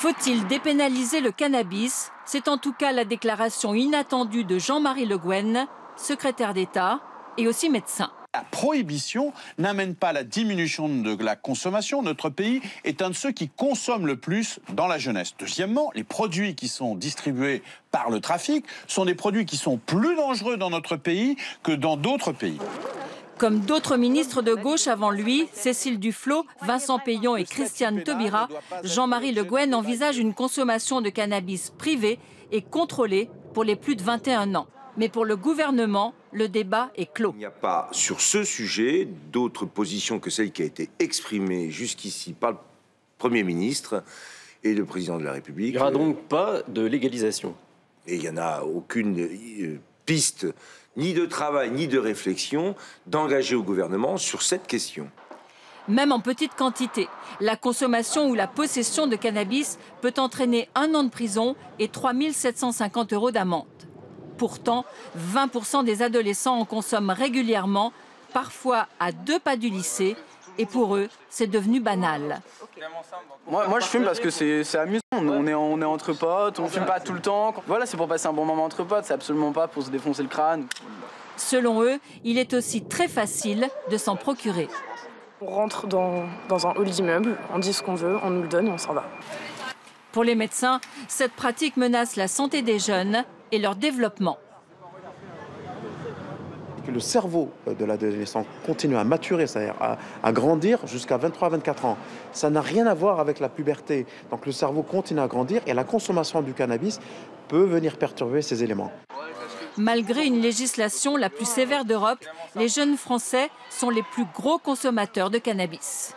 Faut-il dépénaliser le cannabis? C'est en tout cas la déclaration inattendue de Jean-Marie Le Guen, secrétaire d'État et aussi médecin. La prohibition n'amène pas la diminution de la consommation. Notre pays est un de ceux qui consomment le plus dans la jeunesse. Deuxièmement, les produits qui sont distribués par le trafic sont des produits qui sont plus dangereux dans notre pays que dans d'autres pays. Comme d'autres ministres de gauche avant lui, Cécile Duflot, Vincent Peillon et Christiane Taubira, Jean-Marie Le Guen envisage une consommation de cannabis privée et contrôlée pour les plus de 21 ans. Mais pour le gouvernement, le débat est clos. Il n'y a pas sur ce sujet d'autre position que celle qui a été exprimée jusqu'ici par le Premier ministre et le Président de la République. Il n'y aura donc pas de légalisation. Et il n'y en a aucune piste, ni de travail, ni de réflexion, d'engager au gouvernement sur cette question. Même en petite quantité, la consommation ou la possession de cannabis peut entraîner 1 an de prison et 3 750 € d'amende. Pourtant, 20% des adolescents en consomment régulièrement, parfois à 2 pas du lycée. Et pour eux, c'est devenu banal. Moi, je fume parce que c'est amusant. On est entre potes, on fume pas tout le temps. Voilà, c'est pour passer un bon moment entre potes, c'est absolument pas pour se défoncer le crâne. Selon eux, il est aussi très facile de s'en procurer. On rentre dans un hall d'immeuble, on dit ce qu'on veut, on nous le donne et on s'en va. Pour les médecins, cette pratique menace la santé des jeunes et leur développement. Que le cerveau de l'adolescent continue à maturer, c'est-à-dire à grandir jusqu'à 23-24 ans. Ça n'a rien à voir avec la puberté. Donc le cerveau continue à grandir et la consommation du cannabis peut venir perturber ces éléments. Malgré une législation la plus sévère d'Europe, les jeunes Français sont les plus gros consommateurs de cannabis.